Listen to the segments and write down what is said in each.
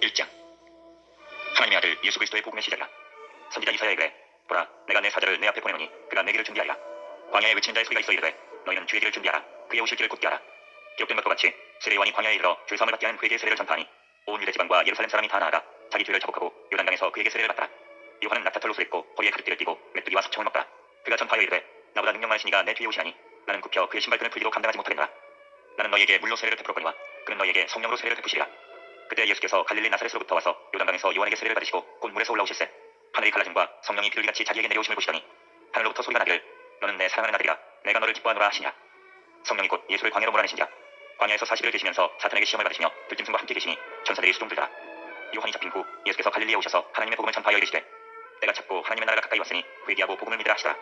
1장. 하나님의 아들 예수 그리스도의 복음의 시작이라. 선지자 이사야에 그래 보라 내가 내 사자를 내 앞에 보내노니 그가 내 길을 준비하리라. 광야에 외치는 자의 소리가 있어 이르되 너희는 주의 길을 준비하라. 그의 오실 길을 굳게 하라. 기록된 것과 같이 세례 요한이 광야에 이르러 죄사함을 받게 하는 회개의 세례를 전파하니 온 유대 지방과 예루살렘 사람이 다 나아가 자기 죄를 자복하고 요단강에서 그에게 세례를 받더라. 요한은 낙타털로 수했고 허리에 가죽띠를 띠고 메뚜기와 석청을 먹더라. 그가 전파하여 이르되 나보다 능력 많으신 이가 내 뒤에 오시나니 나는 굽혀 그의 신발끈을 풀기도 감당하지 못하겠노라. 나는 너희에게 물로 세례를 베풀었거니와 그는 너희에게 성령으로 세례를 베푸시리라. 그때 예수께서 갈릴리 나사렛으로부터 와서 요단강에서 요한에게 세례를 받으시고 곧 물에서 올라오실세 하늘이 갈라짐과 성령이 비둘기같이 자기에게 내려오심을 보시더니 하늘로부터 소리가 나기를 너는 내 사랑하는 아들이라 내가 너를 기뻐하노라 하시니라. 성령이 곧 예수를 광야로 몰아내신 자 광야에서 40일 계시면서 사탄에게 시험을 받으시며 들짐승과 함께 계시니 천사들이 수종들더라. 요한이 잡힌 후 예수께서 갈릴리에 오셔서 하나님의 복음을 전파하여 이르시되 때가 찼고 하나님의 나라가 가까이 왔으니 회개하고 복음을 믿으라 하시더라.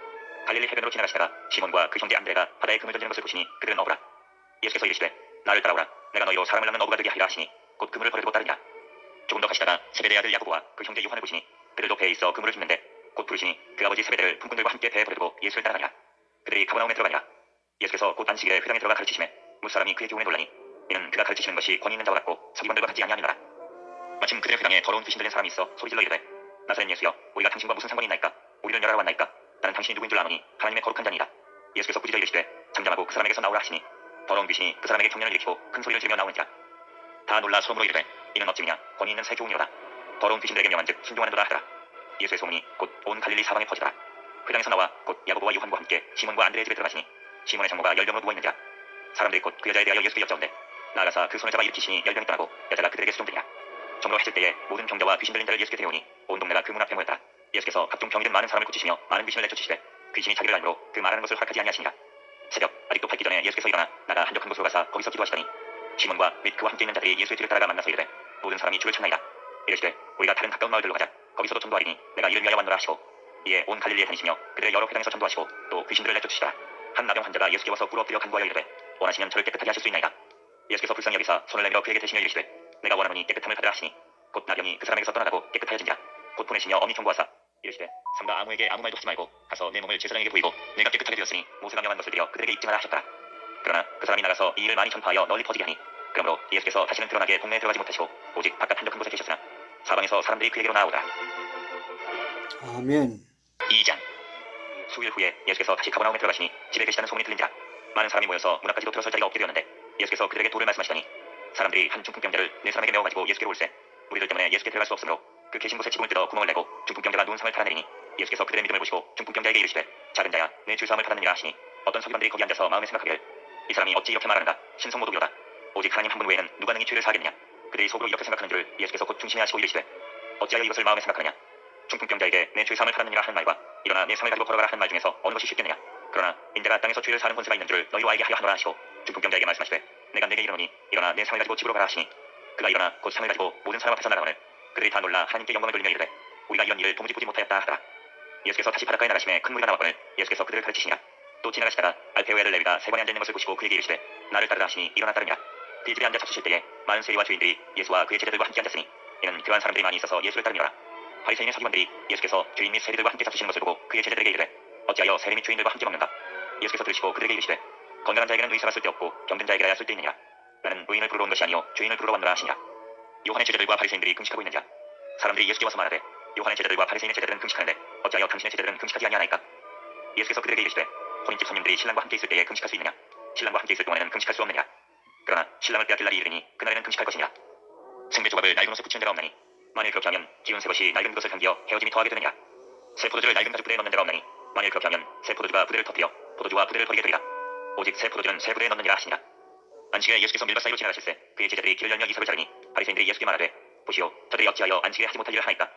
갈릴리 해변으로 지나가시다가 시몬과 그 형제 안드레가 바다에 그물 던지는 것을 보시니 그들은 어부라. 예수께서 이르시되 나를 따라오라. 내가 너희로 사람을 낳는 어부가 되게 하리라 하시니 곧 그물을 버리고 따르니라. 조금 더 가시다가 세베대의 아들 야고보와 그 형제 요한을 보시니 그들도 배에 있어 그물을 줍는데 곧 부르시니 그 아버지 세베대를 품꾼들과 함께 배에 버리고 예수를 따라가니라. 그들이 가버나움에 들어가니라. 예수께서 곧 안식일에 회당에 들어가 가르치심에 무사람이 그의 교훈에 놀라니 이는 그가 가르치시는 것이 권위 있는 자와 같고 서기관들과 같지 아니하니라. 마침 그들의 회당에 더러운 귀신 들린 사람이 있어 소리질러 이르되 나사렛 예수여 우리가 당신과 무슨 상관이 있나이까? 우리를 멸하러 왔나이까? 나는 당신이 누구인 줄 아노니 하나님의 거룩한 자니이다. 예수께서 꾸짖어 이르시되 잠잠하고 그 사람에게서 나오라 하시니 더러운 귀신이 그 사람에게 경련을 일으키고 큰 소리를 지르며 나오니라. 다 놀라 소름으로 이르되 이는 어찌미냐 권위 있는 새 교훈이로다. 더러운 귀신들에게 명한즉 순종하는도다 하더라. 예수의 소문이 곧 온 갈릴리 사방에 퍼지더라. 회당에서 나와 곧 야고보와 요한과 함께 시몬과 안드레의 집에 들어가시니 시몬의 장모가 열병으로 누워있는지라. 사람들이 곧 그 여자에 대하여 예수께 여짜온대 나아가사 그 손을 잡아 일으키시니 열병이 떠나고 여자가 그들에게 수종되니라. 정로 해질 때에 모든 병자와 귀신 들린 자를 예수께 데려오니 온 동네가 그 문 앞에 모였더라. 예수께서 각종 병이 든 많은 사람을 고치시며 많은 귀신을 내쫓으시되 귀신이 자기를 알므로 그 말하는 것을 허락하지 아니하시니라. 새벽 아직도 밝기 전에 예수께서 일어나 나가 한적한 곳으로 가사 거기서 기도하시더니 시몬과 및 그와 함께 있는 자들이 예수의 뒤를 따라가 만나서 이르되 모든 사람이 주를 찾나이다. 이르시되 우리가 다른 가까운 마을들로 가자. 거기서도 전도하리니 내가 이를 위하여 왔노라 하시고 이에 온 갈릴리에 다니시며 그들의 여러 회당에서 전도하시고 또 귀신들을 내쫓으시더라. 한 나병 환자가 예수께 와서 꿇어 엎드려 간구하여 이르되 원하시면 저를 깨끗하게 하실 수 있나이다. 예수께서 불쌍히 여기사 손을 내밀어 그에게 대시며 이르시되 내가 원하노니 깨끗함을 받으라 하시니 곧 나병이 그 사람에게서 떠나가고 깨끗하여진지라. 곧 보내시며 엄히 경고하사 이르시되 삼가 아무에게 아무 말도 하지 말고 가서 내 몸을 제사장에게 보이고 내가 깨끗하게 되었으니 모세가 명한 것을 드려 그들에게 입증하라 하셨더라. 그러나 그 사람이 나가서 이 일을 많이 전파하여 널리 퍼지게 하니 그러므로 예수께서 다시는 드러나게 동네에 들어가지 못하시고 오직 바깥 한적한 곳에 계셨으나 사방에서 사람들이 그에게로 나아오더라. 아멘. 2장. 수일 후에 예수께서 다시 가버나움에 들어가시니 집에 계시다는 소문이 들린지라. 많은 사람이 모여서 문 앞까지도 들어설 자리가 없게 되었는데 예수께서 그들에게 도를 말씀하시더니 사람들이 한 중풍병자를 네 사람에게 메워가지고 예수께로 올세 우리들 때문에 예수께 들어갈 수 없으므로 그 계신 곳에 지붕을 뜯어 구멍을 내고 중풍병자가 누운 상을 달아내리니 예수께서 그들의 믿음을 보시고 중풍병자에게 이르시되 작은 자야 내 죄사함을 받았느니라 하시니 어떤 서기관들이 거기 앉아서 마음에 생각하기를 이 사람이 어찌 이렇게 말하는가 신성모독이로다. 오직 하나님 한 분 외에는 누가 능히 죄를 사하겠느냐. 그들이 속으로 이렇게 생각하는 줄 예수께서 곧 중심에 하시고 이르시되 어찌하여 이것을 마음에 생각하느냐. 중풍병자에게 내 죄사함을 받았느니라 하는 말과 일어나 내 상을 가지고 걸어가라 하는 말 중에서 어느 것이 쉽겠느냐. 그러나 인자가 땅에서 죄를 사는 권세가 있는 줄 너희와 알게 하려 하노라 하시고 중풍병자에게 말씀하시되 내가 내게 이르노니 일어나 내 상을 가지고 집으로 가라 하시니 그가 일어나 곧 상을 가지고 모든 사람 앞에서 나가거늘 그들이 다 놀라 하나님께 영광을 돌리며 이르되 우리가 이런 일을 도무지 보지 못하였다 하더라. 예수께서 다시 바닷가에 나가심에 큰 무리가 나왔거늘 예수께서 그들을 가르치시니라. 또 지나가시다가 알페오 애들 레위가 세관에 앉아 있는 것을 보시고 그에게 이르시되 나를 따르라 하시니 일어나 따르니라. 그 집에 앉아 잡수실 때에 많은 세리와 죄인들이 예수와 그의 제자들과 함께 앉았으니 이는 교한 사람들이 많이 있어서 예수를 따르니라. 바리새인의 서기관들이 예수께서 죄인 및 세리들과 함께 잡수시는 것을 보고 그의 제자들에게 이르되 어찌하여 세리 및 죄인들과 함께 먹는가. 예수께서 들으시고 그들에게 이르시되 건강한 자에게는 의사가 쓸데없고 병든 자에게라야 쓸데있느니라. 나는 의인을 부르러 온 것이 아니요 죄인을 부르러 왔노라 하시니라. 요한의 제자들과 바리새인들이 금식하고 있는지라. 사람들이 예수께 와서 말하되 요한의 제자들과 바리새인의 제자들은 금식하는데 어찌하여 당신의 제자들은 금식하지 아니하나이까. 예수께서 그들에게 이르시되 혼인집 손님들이 신랑과 함께 있을 때에 금식할 수 있느냐. 신랑과 함께 있을 동안에는 금식할 수 없느냐. 그러나 신랑을 빼앗길 날이 이르니 그날에는 금식할 것이니라. 생배 조각을 낡은 옷에 붙이는 데가 없나니 만일 그렇게 하면 기운 새 것이 낡은 것을 당기어 헤어짐이 더하게 되느니라. 새 포도주를 낡은 가죽 부대에 넣는 데가 없나니 만일 그렇게 하면 새 포도주가 부대를 터뜨려 포도주와 부대를 버리게 되리라. 오직 새 포도주는 새 부대에 넣느니라 하시니라. 안식일에 예수께서 밀밭 사이로 지나가실세 그의 제자들이 길을 열며 이삭을 자르니 바리새인들이 예수께 말하되 보시오 저들이 어찌하여 안식일에 하지 못할 일을 하나이까.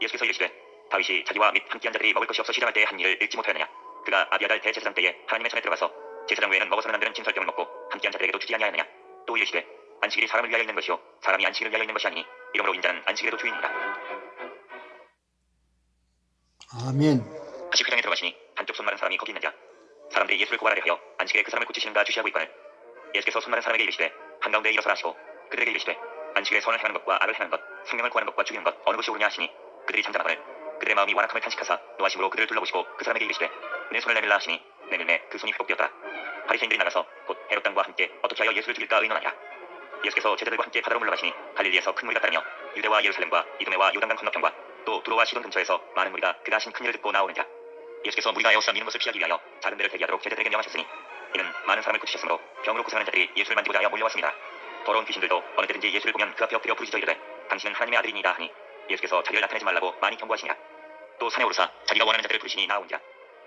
예수께서 이르시되 다윗이 자기와 및 함께한 자들이 먹을 것이 없어 시장할 때에 한 일을 읽지 못하였느냐. 그가 아비아달 대제사장 때에 하나님의 전에 들어가서 제사장 외에는 먹어서는 안 되는 진설병을 먹고 함께한 자들에게도 주지 아니하였느냐. 또 이르시되 안식일이 사람을 위하여 있는 것이요 사람이 안식일을 위하여 있는 것이 아니니 이러므로 인자는 안식일에도 주인이니라. 아멘. 다시 회당에 들어가시니 한쪽 손 마른 사람이 거기 있는지라. 사람들이 예수를 고발하려 하여 안식일에 그 사람을 고치시는가 주시하고 있거늘 예수께서 손 마른 사람에게 이르시되 한가운데 일어서라 하시고 그들에게 이르시되 안식일에 선을 행하는 것과 악을 행하는 것 생명을 구하는 것과 죽이는 것 어느 것이 옳으냐 하시니 그들이 잠잠하거늘 그들의 마음이 완악함을 탄식하사 노하심으로 그들을 둘러보시고 그 사람에게 이르시되 내 손을 내밀라 하시니 내밀매 그 손이 회복되었더라. 바리새인들이 나가서 곧 헤롯 당과 함께 어떻게 하여 예수를 죽일까 의논하니라. 예수께서 제자들과 함께 바다로 물러가시니 갈릴리에서 큰 무리가 따르며 유대와 예루살렘과 이두메와 요단강 건너편과 또 두로와 시돈 근처에서 많은 무리가 그가 하신 큰 일을 듣고 나오느니라. 예수께서 무리가 에워싸 미는 것을 피하기 위하여 작은 데를 대기하도록 제자들에게 명하셨으니 이는 많은 사람을 고치셨으므로 병으로 고생하는 자들이 예수를 만지고자 하여 몰려왔습니다. 더러운 귀신들도 어느 때든지 예수를 보면 그 앞에 엎드려 부르짖어 이르되 당신은 하나님의 아들이니이다 하니 예수께서 자기를 나타내지 말라고 많이 경고하시니라. 또 산에 오르사 자기가 원하는 자들을 부르시니 나오니라.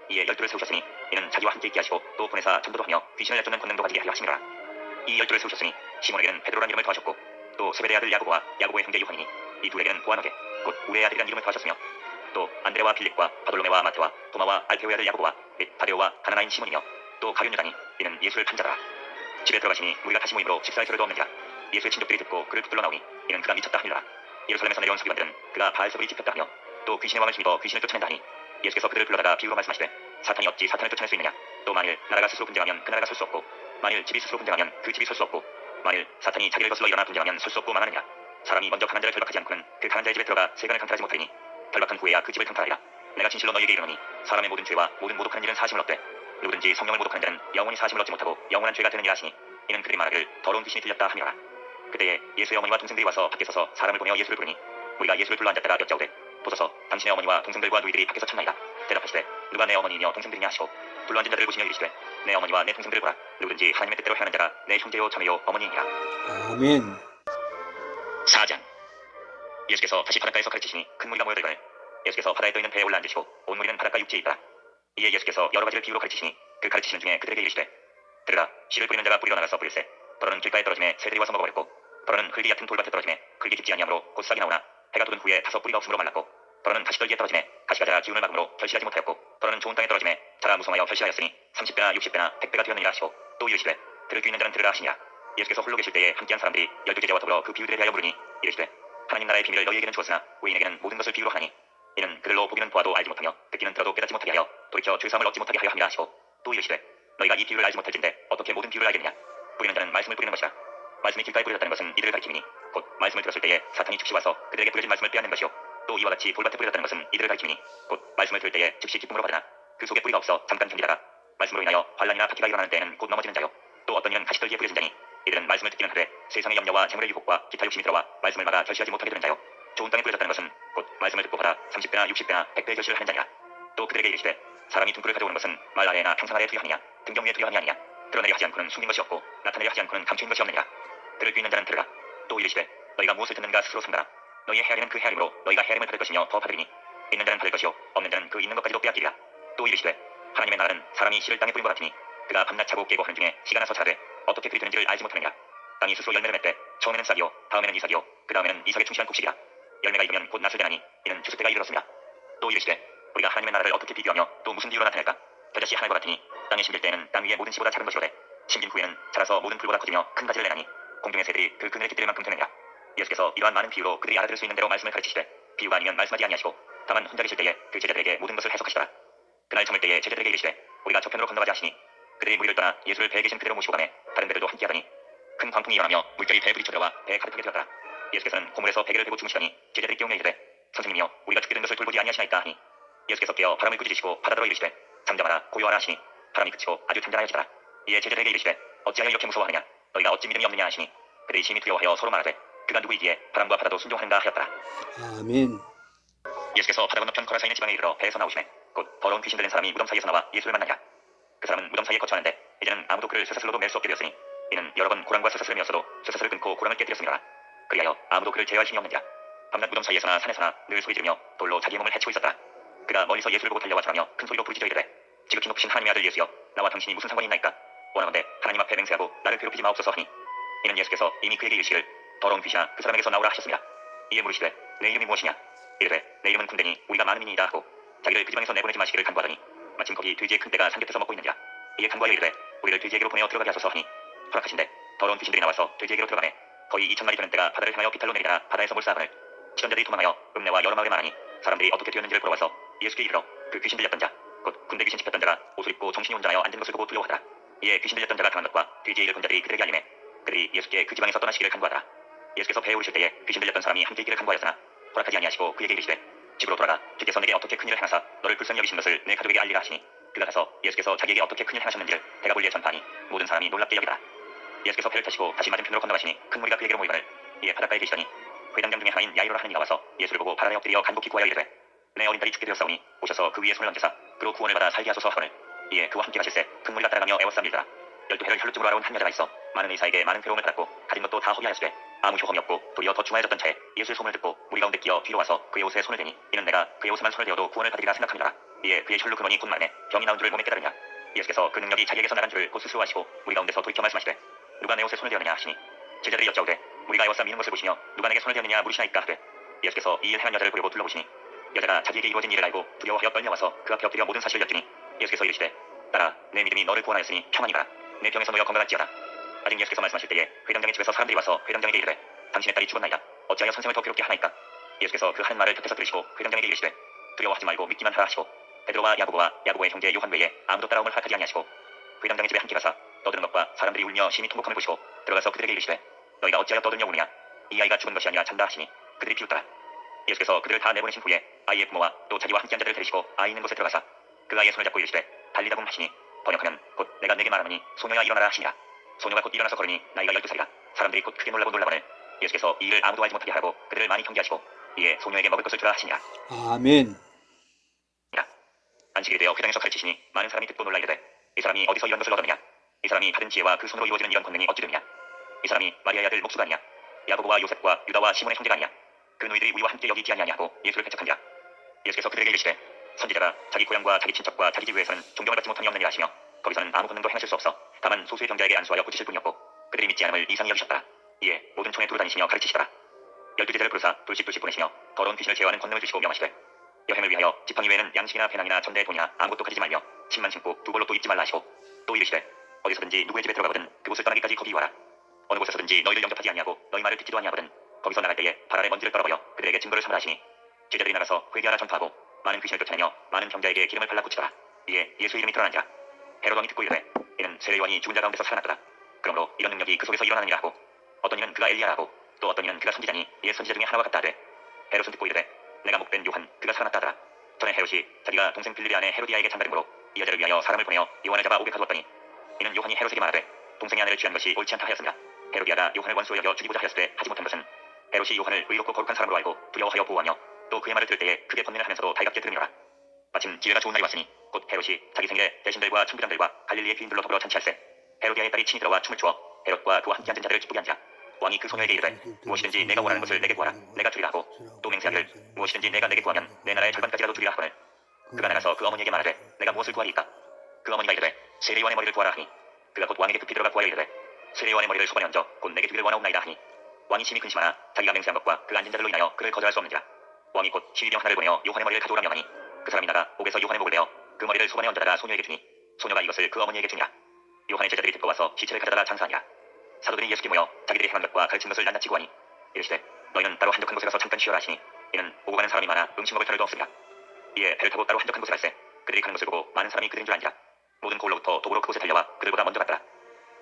이에 12를 세우셨으니 이는 자기와 함께 있게 하시고 또 보내사 전도도 하며 귀신을 내쫓는 권능도 가지게 하려 하심이라. 이 12를 세우셨으니 시몬에게는 베드로란 이름을 더하셨고 또 세베대의 아들 야고보와 야고보의 형제 요한이니 이 둘에게는 보아너게 곧 우레의 아들이란 이름을 더하셨으며 또 안드레와 빌립과 바돌로메와 마테와 도마와 알페오의 아들 야고보와 및 다데오와 가나나인 시몬이며 또 가룟 유다니 이는 예수를 판자더라. 집에 들어가시니 우리가 다시 모임으로 식사할 겨를도 없느니라. 예수의 친족들이 듣고 그를 붙들러 나오니 이는 그가 미쳤다 하니라. 예루살렘에서 내려온 서기관들은 그가 바알세불이 집혔다 하며 또 귀신의 왕을 힘입어 귀신을 쫓아낸다 하니 예수께서 그들을 불러다가 비유로 말씀하시되 사탄이 어찌 사탄을 쫓아낼 수 있느냐. 또 만일 나라가 스스로 분쟁하면 그 나라가 설 수 없고 만일 집이 스스로 분쟁하면 그 집이 설 수 없고 만일 사탄이 자기를 거슬러 일어나 분쟁하면 설 수 없고 망하느냐. 사람이 먼저 강한 자를 결박하지 않고는 그 강한 자의 집에 들어가 세간을 강탈하지 못하리니 결박한 후에야 그 집을 강탈하리라. 내가 진실로 너희에게 이르노니 사람의 모든 죄와 모든 모독하는 일은 사심을 얻되 누구든지 성령을 모독하는 자는 영원히 사심을 얻지 못하고 영원한 죄가 되느니라 하시니 이는 그들이 말하기를 더러운 귀신이 들렸다 하니라. 그때에 예수의 어머니와 동생들이 와서 밖에 서서 사람을 보내어 예수를 부르니 우리가 예수를 불러 앉았다가 여짜오되 보소서 당신의 어머니와 동생들과 누이들이 밖에서 찾나이다. 대답하시되 누가 내 어머니이며 동생들이냐 하시고 불러 앉은 자들을 보시며 이르시되 내 어머니와 내 동생들을 보라. 누구든지 하나님의 뜻대로 행하는 자가 내 형제요 자매요 어머니이니라. 아멘. 4장. 예수께서 다시 바닷가에서 가르치시니 큰 무리가 모여들거늘 예수께서 바다에 떠있는 배에 올라 앉으시고 온 무리는 바닷가 육지에 있더라. 이에 예수께서 여러 가지를 비유로 가르치시니 그 가르치시는 중에 그들에게 이르시되 들으라. 씨를 뿌리는 자가 뿌리러 나가서 뿌릴세. 더러는 길가에 떨어지매 새들이 와서 먹어버렸고 더러는 흙이 얕은 돌밭에 떨어지매 흙이 깊지 아니하므로 곧 싹이 나오나 해가 돋은 후에 다소 뿌리가 없으므로 말랐고 더러는 가시떨기에 떨어지매 가시가 자라 기운을 막음으로 결실하지 못하였고 더러는 좋은 땅에 떨어지매 자라 무성하여 결실하였으니 30배나 60배나 100배가 되었느니라 하시고 또 이르시되 들을 귀 있는 자는 들으라 하시니라. 예수께서 홀로 계실 때에 함께한 사람들이 12제자와 더불어 그 비유들에 대하여 물으니 이르시되 하나님 나라의 비밀을 너희에게는 주었으나 외인에게는 모든 것을 비유로 하나니 이는 그들로 보기는 보아도 알지 못하며 듣기는 들어도 깨닫지 못하게 하여 돌이켜 죄사함을 얻지 못하게 하려 함이라 하시고 또 이르시되 너희가 이 비유를 알지 못할진데 어떻게 모든 비유를 알겠느냐. 뿌리는 자는 말씀을 뿌리는 것이라. 말씀이 길가에 뿌려졌다는 것은 이들을 가리킴이니 곧 말씀을 들었을 때에 사탄이 즉시 와서 그들에게 뿌려진 말씀을 빼앗는 것이요 또 이와 같이 돌밭에 뿌려졌다는 것은 이들을 가리킴이니 곧 말씀을 들을 때에 즉시 기쁨으로 받으나 그 속에 뿌리가 없어 잠깐 견디다가 말씀으로 인하여 환난이나 박해가 일어나는 때에는 곧 넘어지는 자요 또 어떤 이는 가시떨기에 뿌려진 자니 이들은 말씀을 듣기는 하되 세상의 염려와 재물의 유혹과 기타 욕심이 들어와 말씀을 막아 결실하지 못하게 되는 자요 좋은 땅에 뿌려졌다는 것은 곧 말씀을 듣고 받아 30배나 60배나 100배의 결실을 하는 자니라. 또 그들에게 이르시되 사람이 등불을 가져오는 것은 말 아래나 평상 아래에 두려하느냐 등경 위에 두려하느냐 아니냐. 드러내려 하지 않고는 숨긴 것이 없고 나타내려 하지 않고는 감추인 것이 없느니라. 들을 귀 있는 자는 들으라. 또 이르시되 너희가 무엇을 듣는가 스스로 삼가라. 너희의 헤아림은 그 헤아림으로 너희가 헤아림을 받을 것이며 더 받으리니 있는 자는 받을 것이요 없는 자는 그 있는 것까지도 빼앗기리라. 또 이르시되 하나님의 나라는 사람이 씨를 땅에 뿌린 것 같으니 그가 밤낮 자고 깨고 하는 중에 시가 나서 자라되 어떻게 그리 되는지를 알지 못하느니라. 땅이 스스로 열매를 맺되 처음에는 싹이요 다음에는 이삭이요 그 다음에는 이삭에 충실한 곡식이라. 열매가 익으면 곧 낫을 대나니 이는 주스 때가 이르렀습니다. 또 이르시되 우리가 하나님의 나라를 어떻게 비교하며 또 무슨 비유로 나타낼까. 겨자씨 하나과 같으니 땅에 심길 때에는 땅 위에 모든 씨보다 작은 것이오되 심긴 후에는 자라서 모든 풀보다 커지며 큰 가지를 내나니 공중의 새들이 그 그늘에 깃들 만큼 되느니라. 예수께서 이러한 많은 비유로 그들이 알아들을 수 있는 대로 말씀을 가르치시되 비유가 아니면 말씀하지 아니하시고 다만 혼자 계실 때에 그 제자들에게 모든 것을 해석하시더라. 그날 저물 때에 제자들에게 이르시되 우리가 저편으로 건너가자 하시니 그들이 무리를 떠나 예수를 배에 계신 그대로 모시고 가매 다른 데들도 함께하더니 큰 광풍이 일어나며 물결이 배에 부딪혀들어와 배에 가득하게 되었더라. 예수께서는 고물에서 베개를 베고 주무시더니 제자들이 깨우며 이르되 선생님이여 우리가 죽게 된 것을 돌보지 아니하시나이까 하니 예수께서 깨어 바람을 꾸짖으시고 바다더러 이르시되 잠잠하라 고요하라 하시니 바람이 그치고 아주 잔잔하여지더라. 이에 제자들에게 이르시되 어찌하여 이렇게 무서워하느냐 너희가 어찌 믿음이 없느냐 하시니 그들이 심히 두려워하여 서로 말하되 그가 누구이기에 바람과 바다도 순종하는가 하였더라. 아멘. 예수께서 바다 건너편 거라사인의 지방에 이르러 배에서 나오시매 곧 더러운 귀신 들린 사람이 무덤 사이에서 나와 예수를 만나니라. 그 사람은 무덤 사이에 거처하는데 이제는 아무도 그를 쇠사슬로도 맬 수 없게 되었으니 이는 여러 번 고랑과 쇠사슬을 메었어도 쇠사슬을 끊고 고랑을 깨뜨렸음이라. 그리하여 아무도 그를 제어할 힘이 없느니라. 밤낮 무덤 사이에서나 산에서나 늘 소리 지르며 돌로 자기의 몸을 해치고 있었더라. 그가 멀리서 예수를 보고 달려와 절하며 큰 소리로 부르짖어 이르되 지극히 높으신 하나님의 아들 예수여 나와 당신이 무슨 상관이 있나이까. 원하건대 하나님 앞에 맹세하고 나를 괴롭히지 마옵소서 하니 이는 예수께서 이미 그에게 이르시기를 더러운 귀신아 그 사람에게서 나오라 하셨습니다. 이에 물으시되 내 이름이 무엇이냐. 이르되 내 이름은 군대니 우리가 많은 민이다 하고 자기를 그 지방에서 내보내지 마시기를 간구하더니 마침 거기 돼지의 큰 떼가 산 곁에서 먹고 있느니라. 이에 간구하여 이르되 우리를 돼지에게로 보내어 들어가게 하소서 하니 허락하신대 더러운 귀신들이 나와서 돼지에게로 들어가매 거의 2,000마리 되는 떼가 바다를 향하여 비탈로 내리다가 바다에서 몰사하거늘 치던자들이 도망하여 읍내와 여러 마을에 말하니 사람들이 어떻게 되었는지를 보러 와서 예수께 이르러 그 귀신 들렸던 자 곧 군대 귀신 집혔던 자가 옷을 입고 정신이 온전하여 앉은 것을 보고 두려워하더라. 이에 귀신 들렸던 자가 당한 것과 돼지에 이를 본 자들이 그들에게 알림해 그들이 예수께 그 지방에서 떠나시기를 간구하더라. 예수께서 배에 오르실 때에 귀신 들렸던 사람이 함께 있기를 간구하였으나 허락하지 아니하시고 그에게 이르시되 집으로 돌아가 주께서 내게 어떻게 큰일을 행하사 너를 불쌍히 여기신 것을 내 가족에게 알리라 하시니 그가 가서 예수께서 자기에게 어떻게 큰일 행하셨는지를 대가볼리에 전파하니 모든 사람이 놀랍게 여기더라. 예수께서 배를 타시고 다시 맞은편으로 건너가시니 큰 무리가 그에게로 모이거늘 이에 바닷가에 계시더니 회당장 중에 하나인 야이로라 하는 이가 와서 예수를 보고 발 아래 엎드려 간곡히 구하여 이르되 내 어린 딸이 죽게 되었사오니 오셔서 그 위에 손을 얹으사 그로 구원을 받아 살게 하소서 하거늘 이에 그와 함께 가실새 큰 무리가 따라가며 애워싸밀더라. 12해를 혈루증으로 알아온 한 여자가 있어 많은 의사에게 많은 괴로움을 받았고 가진 것도 다 허비하였으되 아무 효험이 없고 도리어 더 중하여졌던 차에 예수의 소문을 듣고 무리 가운데 끼어 뒤로 와서 그의 옷에 손을 대니 이는 내가 그의 옷에만 손을 대어도 구원을 받으리라 생각함이더라. 이에 그의 혈루 근원이 곧 말에 병이 나온 줄을 몸에 깨달으냐. 예수께서 그 능력이 자기에게서 나간 줄을 곧 스스로 아시고 무리 가운데서 돌이켜 말씀하시되 누가 내 옷에 손을 대었느냐 하시니 제자들이 여짜오되 우리가 애워싸 미는 것을 보시며 누가 내게 손을 대었느냐 물으시나이까 하되 예수께서 이 일 행한 여자를 보려고 둘러보시니 여자가 자기에게 이루어진 일을 알고 두려워하여 떨려와서 그 앞에 엎드려 모든 사실을 여쭈니 예수께서 이르시되 딸아 내 믿음이 너를 구원하였으니 평안이라 내 병에서 놓여 건강할지어다. 아직 예수께서 말씀하실 때에 회당장의 집에서 사람들이 와서 회당장에게 이르되 당신의 딸이 죽었나이다. 어찌하여 선생을 더 괴롭게 하나이까. 예수께서 그 하는 말을 곁에서 들으시고 회당장에게 이르시되 두려워하지 말고 믿기만 하라 하시고 베드로와 야고보의 형제 요한 외에 아무도 따라옴을 허락하지 아니하시고 회당장의 집에 함께 가사 떠드는 것과 사람들이 울며 심히 통곡함을 보시고 들어가서 그들에게 이르시되 너희가 어찌하여 떠들며 우느냐. 이 아이가 죽은 것이 아니라 잔다 하시니 그들이 비웃더라. 예수께서 그들을 다 내보내신 후에 아이의 부모와 또 자기와 함께한 자들을 데리시고 아이 있는 곳에 들어가사 그 아이의 손을 잡고 이르시되 달리다붐 하시니 번역하면 곧 내가 내게 말하노니 소녀야 일어나라 하시니라. 소녀가 곧 일어나서 걸으니 나이가 12살이라. 사람들이 곧 크게 놀라거늘 예수께서 이 일을 아무도 알지 못하게 하고 그들을 많이 경계하시고 이에 소녀에게 먹을 것을 주라 하시니라. 아멘. 안식일이 되어 회당에서 가르치시니 많은 사람이 듣고 놀라 이르되 이 사람이 어디서 이런 것을 얻었느냐. 이 사람이 받은 지혜와 그 손으로 이루어지는 이런 권능이 어찌 되느냐. 이 사람이 마리아의 아들 목수가 아니냐. 야고보와 요셉과 유다와 시몬의 형제가 아니냐. 그 너희들이 우리와 함께 여기 있지 아니하냐 하고 예수를 배척하니라. 예수께서 그들에게 이르시되 선지자가 자기 고향과 자기 친척과 자기 집에서는 존경을 받지 못함이 없느니라 하시며 거기서는 아무 권능도 행하실 수 없어 다만 소수의 병자에게 안수하여 고치실 뿐이었고 그들이 믿지 않음을 이상히 여기셨더라. 이에 모든 총에 두루 다니시며 가르치시더라. 12제자를 부르사 둘씩 보내시며 더러운 귀신을 제어하는 권능을 주시고 명하시되 여행을 위하여 지팡이 외에는 양식이나 배낭이나 전대의 돈이나 아무것도 가지지 말며 침만 신고 두 벌로 또 입지 말라 하시고 또 이르시되 어디서든지 누구의 집에 들어가거든 그곳을 떠나기까지 거기 와라. 어느 곳에서든지 너희를 영접하지 아니하고 너희 말을 듣지도 아니하거든 거기서 나갈 때에 발 아래 먼지를 떨어버려 그들에게 증거를 삼으라 하시니 제자들이 나가서 회개하라 전파하고 많은 귀신을 쫓아내며 많은 병자에게 기름을 발라 고치더라. 이에 예수 이름이 드러난지라. 헤롯 왕이 듣고 이르되 이는 세례 요한이 죽은 자 가운데서 살아났도다. 그러므로 이런 능력이 그 속에서 일어나느니라 하고 어떤 이는 그가 엘리야라 하고 또 어떤 이는 그가 선지자니 이에 선지자 중에 하나와 같다 하되 헤롯은 듣고 이르되 내가 목된 요한 그가 살아났다 하더라. 전에 헤롯이 자기가 동생 빌립의 아내 헤로디아에게 장가름으로 이 여자를 위하여 사람을 보내어 요한을 잡아 옥에 가두었더니 이는 요한이 헤롯에게 말하되 동생의 아내를 취한 것이 옳지 않다 하였습니다. 헤로디아가 요한을 원수로 여겨 죽이고자 하였으되 하지 못한 것은 헤롯이 요한을 의롭고 거룩한 사람으로 알고 두려워하여 보호하며 또 그의 말을 들을 때에 크게 번뇌를 하면서도 달갑게 들으니라. 마침 기회가 좋은 날이 왔으니 곧 헤롯이 자기 생일에 대신들과 천부장들과 갈릴리의 귀인들로 더불어 잔치할세 헤로디아의 딸이 친히 들어와 춤을 추어 헤롯과 그와 함께 앉은 자들을 기쁘게 한지라. 왕이 그 소녀에게 이르되 무엇이든지 내가 원하는 것을 내게 구하라 내가 주리라 하고 또 맹세하기를 무엇이든지 내가 내게 구하면 내 나라의 절반까지라도 주리라 하거늘 그가 나가서 그 어머니에게 말하되 내가 무엇을 구하리이까. 그 어머니가 이르되 세례 요한의 머리를 구하라 하니 그가 곧 왕에게 급히 들어가 구하여 이르되 세례 요한의 머리를 소반에 얹어 곧 내게 주기를 원하옵나이다 하니 왕이 심히 근심하나 자기가 맹세한 것과 그 앉은 자들로 인하여 그를 거절할 수 없는지라. 왕이 곧 시위병 하나를 보내어 요한의 머리를 가져오라 명하니 그 사람이 나가 옥에서 요한의 목을 베어 그 머리를 소반에 얹어다가 소녀에게 주니 소녀가 이것을 그 어머니에게 주니라. 요한의 제자들이 듣고 와서 시체를 가져다가 장사하니라. 사도들이 예수께 모여 자기들이 행한 것과 가르친 것을 낱낱이 구하니 이르시되 너희는 따로 한적한 곳에 가서 잠깐 쉬어라 하시니 이는 오고 가는 사람이 많아 음식 먹을 터를도 없으리라. 이에 배를 타고 따로 한적한 곳에 갈새 그들이 가는 것을 보고 많은 사람이 그들인 줄 안지라. 모든 고을로부터 도보로 그곳에 달려와 그들보다 먼저 갔더라.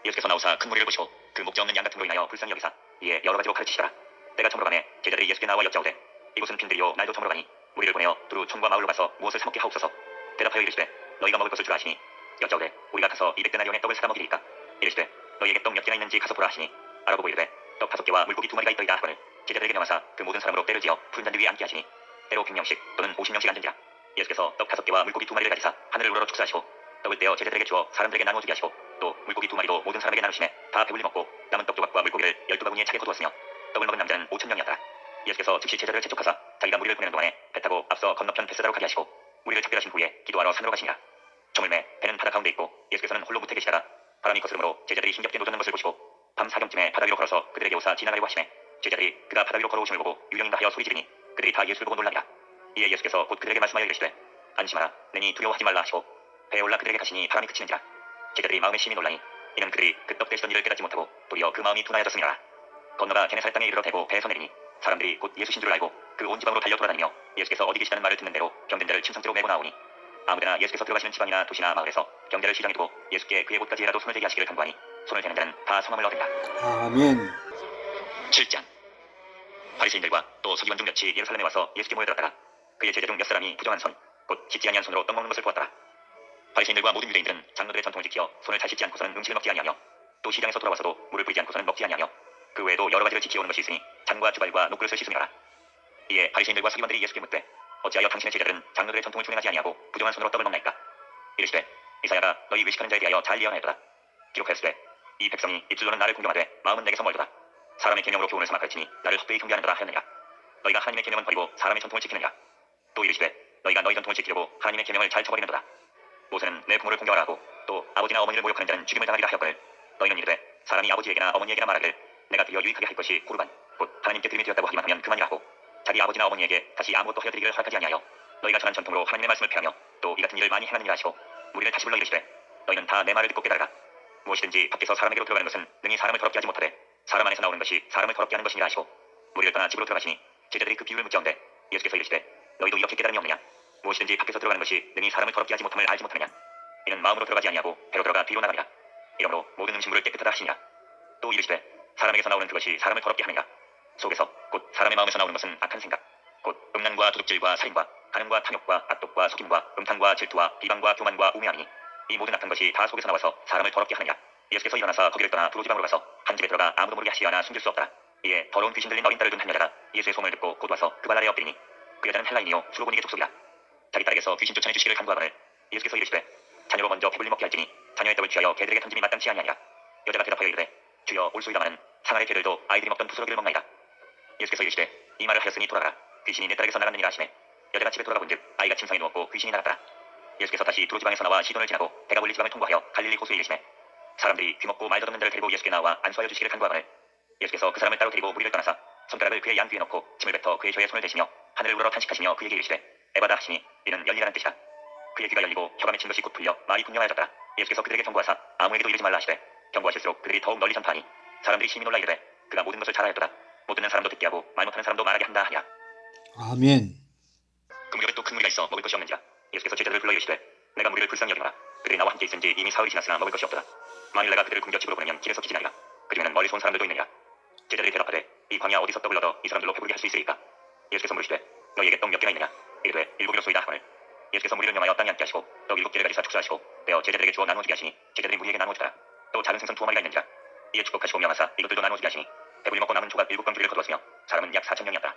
예수께서 나오사 큰 무리를 보시고 그 목자 없는 양 같은 로 인하여 불쌍히 여기사 이에 여러 가지로 가르치시더라. 때가 저물어가매 제자들이 예수께 나와 여짜오되 이곳은 빈들이요 날도 저물어가니 무리를 보내어 두루 촌과 마을로 가서 무엇을 사 먹게 하옵소서. 대답하여 이르시되 너희가 먹을 것을 주라 하시니 여짜오되 우리가 가서 200데나리온의 떡을 사다 먹이리이까. 이르시되 너희에게 떡 몇 개나 있는지 가서 보라 하시니 알아보고 이르되 떡 5개와 물고기 2마리가 있더이다 하거늘 제자들에게 명하사 그 모든 사람으로 때를 지어 푸른 잔디 위에 앉게 하시니 때로 100명씩 또는 50명씩 앉은지라. 예수께서 떡 5개와 물고기 2마리를 가지사 하늘을 우러러 축사하시고 떡을 떼어 제자들에게 주어 사람들에게 나누어 주게 하시고 또 물고기 2마리도 모든 사람에게 나누시매 다 배불리 먹고 남은 떡 조각과 물고기를 12바구니에 차게 거두었으며 떡을 먹은 남자는 5,000명이었더라. 예수께서 즉시 제자들을 재촉하사 자기가 무리를 보내는 동안에 배 타고 앞서 건너편 벳사다로 가게 하시고 무리를 작별하신 후에 기도하러 산으로 가시니라. 저물매 배는 바다 가운데 있고 예수께서는 홀로 무태 계시다가 바람이 거스름으로 제자들이 힘겹게 노젓는 것을 보시고 밤 사경쯤에 바다 위로 걸어서 그들에게 오사 지나가려고 하시매 제자들이 그가 바다 위로 걸어오심을 보고 유령인가 하여 소리 지르니 그들이 다 예수를 보고 놀라니라. 이에 예수께서 곧 그들에게 말씀하여 이르시되 안심하라 내니 두려워하지 말라 하시고 배에 올라 그들에게 가시니 바람이 그치는지라. 제자들이 마음에 심히 놀라니 이는 그들이 그 떡 되시던 일을 깨닫지 못하고 도리어 그 마음이 둔하여졌음이라. 건너가 게네사렛 땅에 이르러 대고 배에서 내리니 사람들이 곧 예수신 줄 알고 그 온 지방으로 달려 돌아다니며 예수께서 어디 계시다는 말을 듣는 대로 병든 자를 침상째로 메고 나오니 아무데나 예수께서 들어가시는 지방이나 도시나 마을에서 병자를 시장에 두고 예수께 그의 곳까지라도 손을 대게 하시기를 간구하니 손을 대는 자는 다 성함을 얻으리라. 아멘. 7장. 바리새인들과 또 서기관 중 몇이 예루살렘에 와서 예수께 모여들었다가 그의 제자 중 몇 사람이 부정한 손, 곧 씻지 아니한 손으로 떡 먹는 것을 보았더라. 바리새인들과 모든 유대인들은 장로들의 전통을 지키어 손을 잘 씻지 않고서는 음식을 먹지 아니하며 또 시장에서 돌아와서도 물을 뿌리지 않고서는 먹지 아니하며 그 외에도 여러 가지를 지키어오는 것이 있으니 잔과 주발과 녹그릇을 씻으며라. 이에 바리새인들과 서기관들이 예수께 묻되 어찌하여 당신의 제자들은 장로들의 전통을 준행하지 아니하고 부정한 손으로 떡을 먹나이까? 이르시되 이사야가 너희 외식하는 자에 대하여 잘 예언하였도다. 기록하였으되 이 백성이 입술로는 나를 공경하되 마음은 내게서 멀도다. 사람의 계명으로 교훈을 삼아 가르치니 나를 헛되이 경배하는도다 하였느냐? 너희가 하나님의 계명은 버리고 사람의 전통을 지키느냐? 또 이르시되 너희가 너희 전통을 지키려고 하나님의 계명을 잘 저버리는도다. 모세는 내 부모를 공경하라 하고 또 아버지나 어머니를 모욕하는 자는 죽임을 당하리라 하였거늘 너희는 이르되 사람이 아버지에게나 어머니에게나 말하기를 내가 드려 유익하게 할 것이 고르반 곧 하나님께 드림이 되었다고 하기만 하면 그만이라 하고 자기 아버지나 어머니에게 다시 아무것도 하여드리기를 허락하지 아니하여 너희가 전한 전통으로 하나님의 말씀을 폐하며 또 이 같은 일을 많이 행하느니라 하시고 무리를 다시 불러 이르시되 너희는 다 내 말을 듣고 깨달으라. 무엇이든지 밖에서 사람에게로 들어가는 것은 능히 사람을 더럽게 하지 못하되 사람 안에서 나오는 것이 사람을 더럽게 하는 것이니라 하시고 무리를 떠나 집으로 들어가시니 제자들이 그 비유를 묻자온데 예수께서 이르시되 너희도 이렇게 깨달음이 없느냐? 무엇이든지 밖에서 들어가는 것이 능히 사람을 더럽게 하지 못함을 알지 못하느냐? 이는 마음으로 들어가지 아니하고 배로 들어가 뒤로 나가니라. 이러므로 모든 음식물을 깨끗하다 하시니라. 또 이르시되 사람에게서 나오는 그것이 사람을 더럽게 하느니라. 속에서 곧 사람의 마음에서 나오는 것은 악한 생각 곧 음란과 도둑질과 살인과 간음과 탐욕과 악독과 속임과 음탕과 질투와 비방과 교만과 우매함이니 이 모든 악한 것이 다 속에서 나와서 사람을 더럽게 하느니라. 예수께서 일어나서 거기를 떠나 두로 지방으로 가서 한 집에 들어가 아무도 모르게 하시려나 숨길 수 없더라. 이에 더러운 귀신 들린 어린 딸을 둔 한 여자가 예수의 소문을 듣고 곧 와서 그 발 아래에 엎드리니 그 여자는 헬라인이요 수로보니게 족속이라. 자기 딸에게서 귀신 쫓아내 주시기를 간구하거늘 예수께서 이르시되 자녀로 먼저 배불리 먹게 할지니 자녀의 떡을 취하여 개들에게 던짐이 마땅치 아니하니라. 여자가 대답하여 이르되 주여 올소이다마는 상하의 개들도 아이들이 먹던 부스러기를 먹나이다. 예수께서 이르시되 이 말을 하였으니 돌아가라. 귀신이 내 딸에게서 나갔느니라 하시매 여자가 집에 돌아가 본즉 아이가 침상에 누웠고 귀신이 나갔더라. 예수께서 다시 두로 지방에서 나와 시돈을 지나고 대가볼리 지방을 통과하여 갈릴리 호수에 이르시매 사람들이 귀먹고 말 더듬는 자를 데리고 예수께 나와 안수하여 주시기를 간구하거늘 예수께서 그 사람을 따로 데리고 무리를 떠나사 손가락을 그의 양 귀에 넣고 침을 뱉어 그의 혀에 손을 대시며 하늘을 우러러 탄식하시며 그에게 이르시되 에바다 하시니 이는 열리라는 뜻이라. 그의 귀가 열리고 혀가 맺힌 것이 곧 풀려 말이 분명하여졌더라. 예수께서 그들에게 경고하사 아무에게도 이르지 말라 하시되 경고하실수록 그들이 더욱 널리 전파하니 사람들이 심히 놀라 이르되 그가 모든 것을 잘하였도다. 못 듣는 사람도 듣게 하고 말 못하는 사람도 말하게 한다 하니라. 아멘. 그 무렵에 또 큰 무리가 있어 먹을 것이 없는지라. 예수께서 제자들을 불러 이르시되 내가 무리를 불쌍히 여기노라. 그들이 나와 함께 있은지 이미 사흘이 지났으나 먹을 것이 없도다. 만일 내가 그들을 굶겨 집으로 보내면 길에서 기진하리라. 그중에는 멀리서 온 사람들도 있느니라. 제자들이 대답하되 이 광야 어디서 떡을 얻어 이 사람들로 배부르게 할 수 있으리까? 예수께서 물으시되 너희에게 떡 몇 개가 있느냐? 이르되 7이로소이다 하거늘 예수께서 무리를 명하여 땅에 앉게 하시고 떡 7개를 가지사 축사하시고 떼어 제자들에게 주어 나누어 주게 하시니 제자들이 무리에게 나누어 주더라. 또 작은 생선 2마리가 있는지라. 이에 축복하시고 명하사 이것들도 나누어 주게 하시니 배불리 먹고 남은 조각 7광주리를 거두었으며 사람은 약 4,000명이었더라.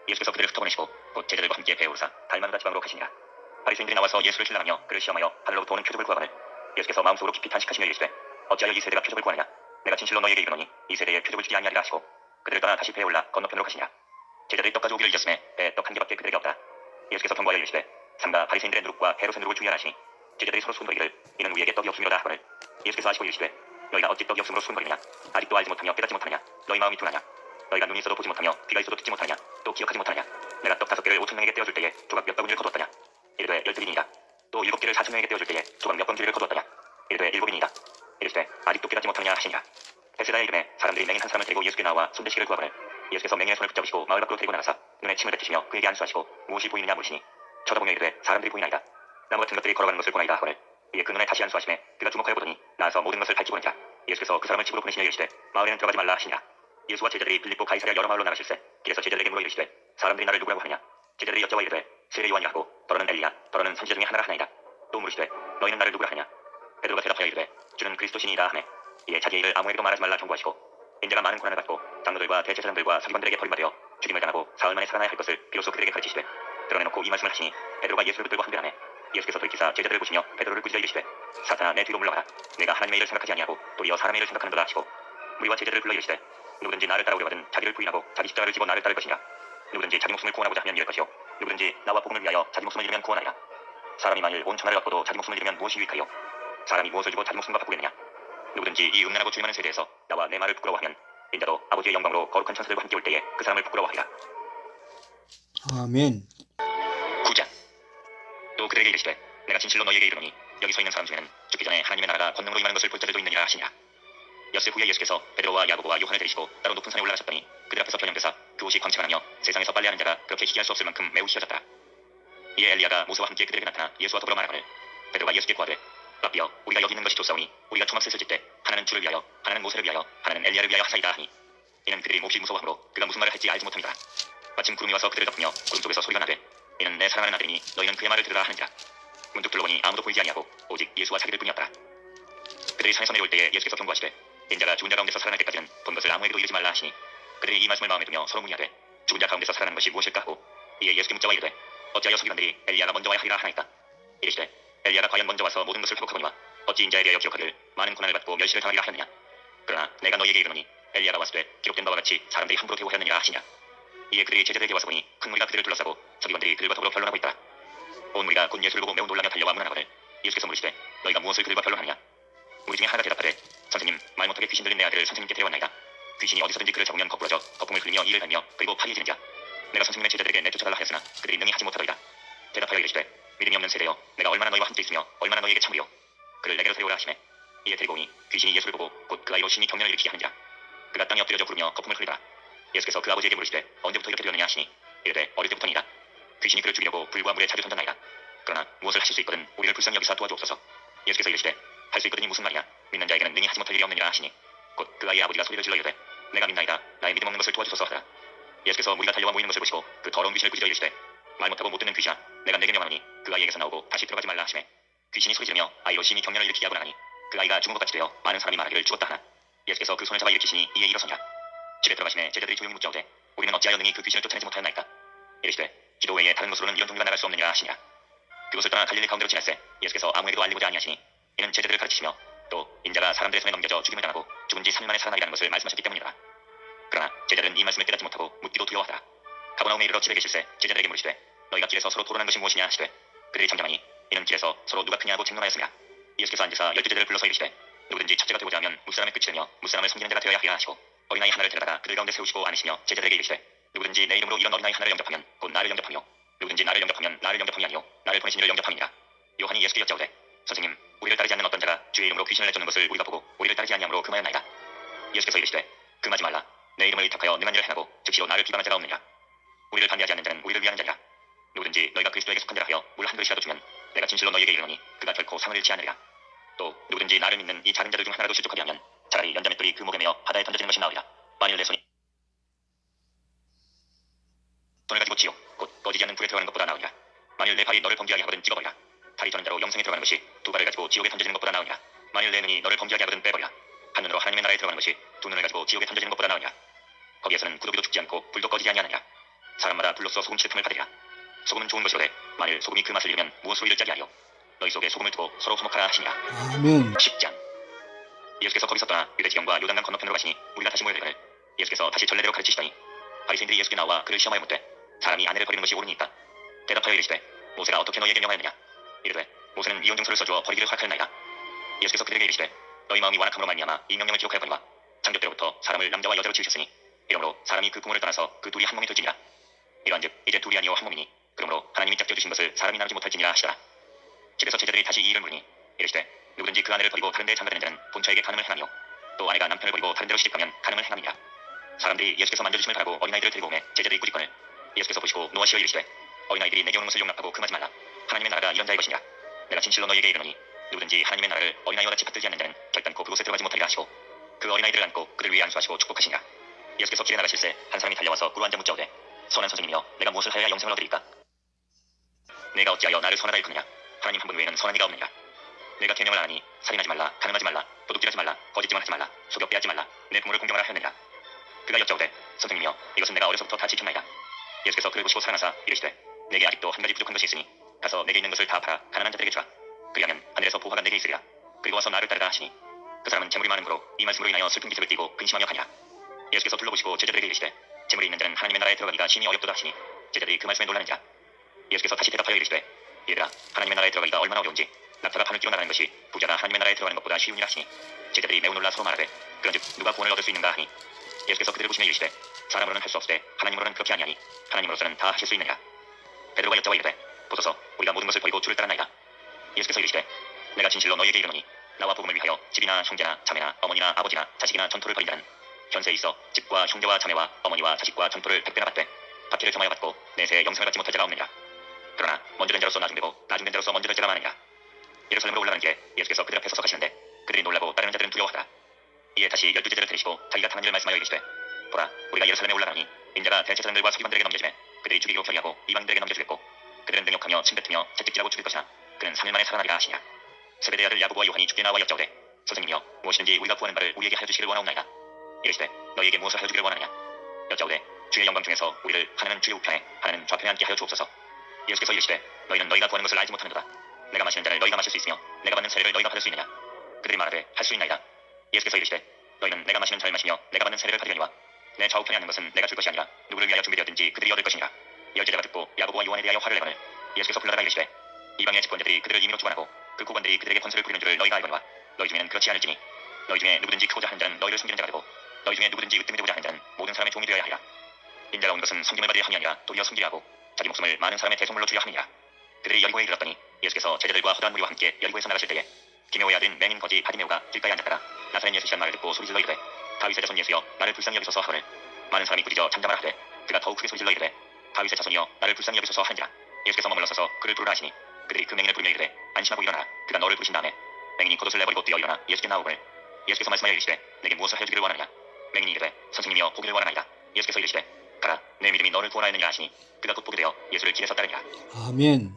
예수께서 그들을 흩어보내시고 곧 제자들과 함께 배에 오르사 달마누다 지방으로 가시니라. 바리새인들이 나와서 예수를 신랑하며 그를 시험하여 하늘로부터 오는 표적을 구하거늘 예수께서 마음속으로 깊이 탄식하시며 이르시되 어찌하여 이 세대가 표적을 구하느냐? 내가 진실로 너희에게 이르노니 이 세대에 표적을 주지 아니하리라 하시고 그들을 떠나 다시 배에 올라 건너편으로 가시니라. 제자들이 떡 가져오기를 잊었으매 배에 떡 한 개밖에 그들에게 없더라. 예수께서 경고하여 이르시되 삼가 바리새인들의 누룩과 헤롯의 누룩을 주의하라 하시니 제자들이 서로 수군거리기를 이는 우리에게 떡이 없음이로다 하거늘 예수께서 하시고 이르시되 너희가 어찌 떡이 없음으로 수군거리느냐? 아직도 알지 못하며 깨닫지 못하느냐? 너희 마음이 둔하냐? 너희가 눈이 있어도 보지 못하며 귀가 있어도 듣지 못하느냐? 또 기억하지 못하느냐? 내가 떡 5개를 5,000명에게 떼어줄 때에 조각 몇 바구니를 거두었더냐? 이르되 12이니이다. 또 7개를 4,000명에게 떼어줄 때에 조각 몇 바구니를 거두었더냐? 이르되 7이니이다. 이르시되 아직도 깨닫지 못하느냐 하시니라. 베세다의 이름에 사람들이 맹인 한 사람을 데리고 예수께 나와 손대시기를 구하거늘 예수께서 맹인의 손을 붙잡으시고 마을 밖으로 데리고 나가사 눈에 침을 뱉으시며 그에게 안수하시고 무엇이 보이느냐 물으시니 쳐다보며 이르되 사람들이 보이나이다. 나무 같은 것들이 걸어가는 것을 보나이다 하거늘 이에 그 눈에 다시 안수하시매 그가 주목하여 보더니 나와서 모든 것을 밝히 보는지라. 예수께서 그 사람을 집으로 보내시며 이르시되 마을에는 들어가지 말라 하시니라. 예수와 제자들이 빌립보 가이사랴 여러 마을로 나가실세 길에서 제자들에게 물어 이르시되 사람들이 나를 누구라고 하느냐? 제자들이 여쭤봐 이르되 세례 요한이라 하고 더러는 엘리야 더러는 선지자 중에 하나라 하나이다. 또 물으시되 너희는 나를 누구라 하냐? 베드로가 대답하여 이르되 주는 그리스도시니이다 하매 이에 자기의 일을 아무에게도 말하지 말라 경고하시고 인자가 많은 고난을 받고 장로들과 대제사장들과 서기관들에게 버림받아 죽임을 당하고 사흘 만에 살아나야 할 것을 비로소 그들에게 가르치시되 드러내놓고 이 말씀을 하시니 베드로가 예수를 붙들고 한배하매 예수께서 돌이키사 제자들을 보시며 베드로를 꾸짖어 이르시되 사탄아 내 뒤로 물러가라. 내가 하나님의 일을 생각하지 아니하고 도리어 사람의 일을 생각하는도다 하시고 무리와 제자들을 불러 이르시되 누구든지 나를 따라오려거든 자기를 부인하고 자기 십자가를 지고 나를 따를 것이니라. 누구든지 자기 목숨을 구원하고자 하면 잃을 것이요 누구든지 나와 복음을 위하여 자기 목숨을 잃으면 구원하리라. 사람이 만일 온 천하를 얻고도 자기 목숨을 잃으면 무엇이 유익하요? 사람이 무엇을 주고 자기 목숨과 바꾸겠느냐? 누구든지 이 음란하고 주임하는 세대에서 나와 내 말을 부끄러워하면 인자도 아버지의 영광으로 거룩한 천사들과 함께 올 때에 그 사람을 부끄러워하리라. 아멘. 9장. 또 그들에게 이르시되 내가 진실로 너희에게 이르노니 여기 서 있는 사람 중에는 죽기 전에 하나님의 나라가 권능으로 임하는 것을 볼 자들도 있느니라 하시니라. 엿새 후에 예수께서 베드로와 야고보와 요한을 데리시고 따로 높은 산에 올라가셨더니 그들 앞에서 변형되사 그 옷이 광채가 나며 세상에서 빨래하는 자가 그렇게 희귀할 수 없을 만큼 매우 희어졌더라. 이에 엘리야가 모세와 함께 그들에게 나타나 예수와 더불어 말하거늘 베드로가 예수께 구하되 라비여 우리가 여기 있는 것이 좋사오니 우리가 초막셋을 짓되 하나는 주를 위하여 하나는 모세를 위하여 하나는 엘리야를 위하여 하사이다 하니 이는 그들이 몹시 무서워하므로 그가 무슨 말을 할지 알지 못함이더라. 마침 구름이 와서 그들을 덮으며 구름 속에서 소리가 나되 이는 내 사랑하는 아들이니 너희는 그의 말을 들으라 하는지라. 문득 둘러보니 아무도 보이지 아니하고 오직 예수와 자기들 뿐이었더라. 그들이 산에서 내려올 때에 예수께서 경고하시되 인자가 죽은 자 가운데서 살아날 때까지는 본 것을 아무에게도 이르지 말라 하시니 그들이 이 말씀을 마음에 두며 서로 문의하되 죽은 자 가운데서 살아나는 것이 무엇일까 하고 이에 예수께 묻자와 이르되 어찌하여 서기관들이 엘리야가 먼저 와야 하리라 하나이까. 이르시되 엘리야가 과연 먼저 와서 모든 것을 회복하거니와 어찌 인자에 대하여 기록하기를 많은 고난을 받고 멸시를 당하리라 하느냐. 그러나 내가 너희에게 이르노니 엘리야가 왔을 때 기록된 바와 같이 사람들이 함부로 대우하였느니라 하시냐. 이에 그들이 제자들에게 와서 보니 큰 무리가 그들을 둘러싸고 서기관들이 그들과 더불어 변론하고 있더라. 온 무리가 곧 예수를 보고 매우 놀라며 달려와 문안하거늘 예수께서 물으시되 너희가 무엇을 그들과 변론하느냐. 무리 중에 하나가 대답하되 선생님 말 못하게 귀신 들린 내 아들을 선생님께 데려왔나이다. 귀신이 어디서든지 그를 잡으면 거꾸러져 거품을 흘리며 이를 갈며 그리고 팔이 지는자. 내가 선생님의 제자들에게 내쫓아달라 하였으나 그들이 능히 하지 못하더이다. 대답하여 이르시되 믿음이 없는 세대여 내가 얼마나 너희와 함께 있으며 얼마나 너희에게 참으리요. 그를 내게로 데려오라 하시매 이에 데리고 오니 귀신이 예수를 보고 곧 그 아이로 신이 경련을 일으키게 하는지라. 그가 땅에 엎드려져 부르며 거품을 흘리더라. 예수께서 그 아버지에게 물으시되 언제부터 이렇게 되었느냐 하시니 이르되 어릴 때부터니이다. 귀신이 그를 죽이려고 불과 물에 자주 던졌나이다. 그러나 무엇을 하실 수 있거든 우리를 불쌍히 여기사 도와주옵소서. 예수께서 이르시되 할 수 있거든이 무슨 말이냐. 믿는 자에게는 능히 하지 못할 일이 없느니라 하시니 곧 그 아이의 아버지가 소리를 질러 이르되 내가 믿나이다. 나의 믿음 없는 것을 도와주소서 하더라. 예수께서 무리가 달려와 모이는 것을 보시고 그 더러운 귀신을 꾸짖어 이르시되 말 못하고 못 듣는 귀신아 내가 내게 명하노니 그 아이에게서 나오고 다시 들어가지 말라 하시매 귀신이 소리지르며 아이로 신이 경련을 일으키게 하고 나니 그 아이가 죽은 것 같이 되어 많은 사람이 말하기를 죽었다 하나 예수께서 그 손을 잡아 일으키시니 이에 일어서니라. 집에 들어가시매 제자들이 조용히 묻자오되 우리는 어찌하여 능히 그 귀신을 쫓아내지 못하였나이까. 이르시되 기도 외에 다른 곳으로는 이런 종류가 나갈 수 없느니라 하시니라. 그곳을 떠나 갈릴리 가운데로 지날새 예수께서 아무에게도 알리고자 아니하시니 이는 제자들을 가르치시며 또 인자가 사람들의 손에 넘겨져 죽임을 당하고 죽은 지 3일 만에 살아나리라는 것을 말씀하셨기 때문이라. 그러나 제자들은 이 말씀을 깨닫지 못하고 묻기도 두려워하더라. 가버나움에 이르러 집에 계실새 제자들에게 물으시되 너희가 길에서 서로 토론한 것이 무엇이냐 하시되 그들이 잠잠하니 이는 길에서 서로 누가 크냐 하고 tranh 논하였습니다. 예수께서 앉으사 12제자들을 불러서 이르시되 누구든지 첫째가 되고자 하면 무사람의 끝이 되며 무사람을 섬기는 자가 되어야 하리라 하시고 어린아이 하나를 데려다가 그들 가운데 세우시고 앉으시며 제자들에게 이르시되 누구든지 내 이름으로 이런 어린아이 하나를 영접하면 곧 나를 영접하며 누구든지 나를 영접하면 나를 영접함이 아니요 나를 보내신 이를 영접함이니라. 요한이 예수께 여짜오되 선생님 우리를 따르지 않는 어떤 자가 주의 이름으로 귀신을 내쫓는 것을 우리가 보고 우리를 따르지 아니함으로 금하였나이다. 예수께서 이르시되 금하지 말라. 내 이름을 의탁하여 능한 일을 행하고 즉시로 나를 비방한 자가 없느니라. 우리를 반대하지 않는 자는 우리를 위하는 자니라. 누구든지 너희가 그리스도에게 속한 자라 하여 물 한 그릇이라도 주면 내가 진실로 너희에게 이르노니 그가 결코 상을 잃지 않으리라. 또 누구든지 나를 믿는 이 작은 자들 중 하나라도 실족하게 하면 차라리 연자맷돌이 그 목에 매어 바다에 던져지는 것이 나으리라. 만일 내 손을 가지고 지옥 곧 꺼지지 않는 불에 들어가는 것보다 나으리라. 만일 내 발이 너를 범죄하게 하거든 찍어버리라. 다리 저는 자로 영생에 들어가는 것이 두 발을 가지고 지옥에 던져지는 것보다 나으리라. 만일 내 눈이 너를 범죄하게 하거든 빼버리라. 한 눈으로 하나님의 나라에 들어가는 것이 두 눈을 가지고 지옥에 던져지는 것보다 나으리라. 거기에서는 구더기도 죽지 않고 불도 꺼지지 아니하느니라. 사람마다 불로써 소금 취급함을 받으리라. 소금은 좋은 것이로되 만일 소금이 그 맛을 잃으면 무엇으로 이를 짜게 하리요. 너희 속에 소금을 두고 서로 화목하라 하시니라. 아멘. 10장. 예수께서 거기서 떠나 유대지경과 요단강 건너편으로 가시니 우리가 다시 모여들거늘 예수께서 다시 전례대로 가르치시더니 바리새인들이 예수께 나와 그를 시험하여 묻되 사람이 아내를 버리는 것이 옳으니까. 대답하여 이르시되 모세가 어떻게 너희에게 명하였느냐. 이르되 모세는 이혼증서를 써주어 버리기를 허락하였나이다. 예수께서 그들에게 이르시되 너희 마음이 완악함으로 말미암아 이 명령을 기록하였거니와 창조 때로부터 사람을 남자와 여자로 지으셨으니 이러므로 사람이 그 부모를 떠나서 그 둘이 한 몸이 될지니라. 이러한즉 이제 둘이 아니요 한 몸이니 그러므로 하나님이 짝지어 주신 것을 사람이 나누지 못할지니라 하시더라. 집에서 제자들이 다시 이 일을 물으니 이르시되 누구든지 그 아내를 버리고 다른 데에 장가드는 자는 본처에게 간음을 행하며 또 아내가 남편을 버리고 다른 데로 시집가면 간음을 행하느니라. 사람들이 예수께서 만져주심을 바라고 어린아이들을 데리고 오매 제자들이 꾸짖거늘 예수께서 보시고 노하시어 이르시되 어린아이들이 내게 오는 것을 용납하고 금하지 말라. 하나님의 나라가 이런 자의 것이니라. 내가 진실로 너희에게 이르노니 누구든지 하나님의 나라를 어린아이와 같이 받들지 않는 자는 결단코 그곳에 들어가지 못하리라 하시고 그 어린아이들을 안고 그들 위에 안수하시고 축복하시니라. 예수께서 길에 나가실새 한 사람이 달려와서 꿇어 앉아 묻자오되 선한 선생님이여 내가 무엇을 하여야 영생을 얻으리까. 내가 어찌하여 나를 선하다 일컫느냐. 하나님 한 분 외에는 선한 이가 없느니라. 내가 계명을 하니 살인하지 말라 가늠하지 말라 도둑질하지 말라 거짓짓만 하지 말라 속여 빼앗지 말라 내 부모를 공경하라 하였느니라. 그가 여짜오되 선생님이여 이것은 내가 어려서부터 다 지켰나이다. 예수께서 그를 보시고 사랑하사 이르시되 내게 아직도 한 가지 부족한 것이 있으니 가서 내게 있는 것을 다 팔아 가난한 자들에게 주라. 그리하면 하늘에서 보화가 내게 있으리라. 그리고 와서 나를 따르라 하시니 그 사람은 재물이 많은 거로 이 말씀으로 인하여 슬픈 기색을 띠고 근심하며 가니라. 예수께서 둘러보시고 제자들에게 이르시되 재물이 있는 자는 하나님의 나라에 들어가기가 심히 어렵도다 하시니 제자들이 그 말씀에 놀라는지라. 예수께서 다시 대답하여 이르시되 얘들아 하나님의 나라에 들어가기가 얼마나 어려운지 낙타가 바늘 끼고 나가는 것이 부자가 하나님의 나라에 들어가는 것보다 쉬우니라 하시니 제자들이 매우 놀라 서로 말하되 그런즉 누가 구원을 얻을 수 있는가 하니 예수께서 그들을 보시며 이르시되 사람으로는 할 수 없으되 하나님으로는 그렇게 아니하니 하나님으로서는 다 하실 수 있느니라. 베드로가 여짜와 이르되 보소서 우리가 모든 것을 버리고 주를 따랐나이다. 예수께서 이르시되 내가 진실로 너희에게 이르노니 나와 복음을 위하여 집이나 형제나 자매나 어머니나 아버지나 자식이나 전토를 벌인 자는 현세에 있어 집과 형제와 자매와 어머니와 자식과 전토를 100배나 받되 박해를 점하여 받고 내세에 영생을 받지 못할 자가 없느니라. 그러나 먼저 된 자로서 나중되고 나중된 자로서 먼저 될 자가 많으니라. 예루살렘으로 올라가는 길에 예수께서 그들 앞에 서서 가시는데 그들이 놀라고 따르는 자들은 두려워하더라. 이에 다시 12제자를 데리시고 자기가 당한 일을 말씀하여 이르시되 보라 우리가 예루살렘에 올라가니 인자가 대제사장들과 서기관들에게 넘겨지매 그들이 죽이고 결의하고 이방인들에게 넘겨주겠고 그들은 능욕하며 침뱉으며 채찍질하고 죽일 것이나 그는 3일 만에 살아나리라 하시냐. 세베대의 아들 야고보와 요한이 죽게 나와 여짜오되 선생님이여, 무엇이든지 우리가 구하는 바를 우리에게 하여 주시기를 원하옵나이다. 이르시되 너희에게 무엇을 하여 주기를 원하느냐. 여짜오되 주의 영광 중에서 우리를 하나는 주의 우편에 하나는 좌편에 앉게 하여 주옵소서. 예수께서 이르시되 너희는 너희가 구하는 것을 알지 못하는도다. 내가 마시는 잔을 너희가 마실 수 있으며 내가 받는 세례를 너희가 받을 수 있느냐. 그들이 말하되 할 수 있나이다. 예수께서 이르시되 너희는 내가 마시는 잔을 마시며 내가 받는 세례를 받으려니와 내 좌우편에 앉는 것은 내가 줄 것이 아니라 누구를 위하여 준비되었든지 그들이 얻을 것이니라. 열제자가 듣고 야고보와 요한에 대하여 화를 내거늘 예수께서 불러다가 이르시되 이방의 집권자들이 그들을 임의로 주관하고 그 고관들이 그들에게 권세를 부리는 줄을 너희가 알거니와 너희 중에는 그렇지 않을지니 너희 중에 누구든지 크고자 하는 자는 너희를 섬기는 자가 되고 너희 중에 누구든지 으뜸이 되고자 하는 자는 모든 사람의 종이 되어야 하리라. 인자가 온 것은 섬김을 받으려 함이 아니라 도리어 섬기려 하고 자기 목숨을 많은 사람의 대속물로 주려 함이니라. 그들이 여리고에 이르렀더니 예수께서 제자들과 허다한 무리와 함께 여리고에서 나가실 때에 디메오의 아들 맹인 거지 바디메오가 길가에 앉았다가 나사렛 예수시란 말을 듣고 소리질러 이르되 다윗의 자손 예수여 나를 불쌍히 여기소서 하거늘 많은 사람이 꾸짖어 잠잠하라 하되 그가 더욱 크게 소리질러 이르되 다윗의 자손이여 나를 불쌍히 여기소서 하니라. 예수께서 머물러 서서 그를 부르라 하시니 그들이 그 맹인을 부르며 이르되 안심하고 일어나라. 그가 너를 부르신 다음에 맹인이 겉옷을 내버리고 뛰어 일어나 예수께 나오거늘 예수께서 말씀하여 이르시되 내게 무엇을 하여 주기를 원하느냐. 맹인이 이르되 선생님이여 보기를 원하나이다. 예수께서 이르시되 가라 내 믿음이 너를 구원하였느니라 하시니 그가 곧 보게 되어 예수를 길에서 따르니라. 아멘.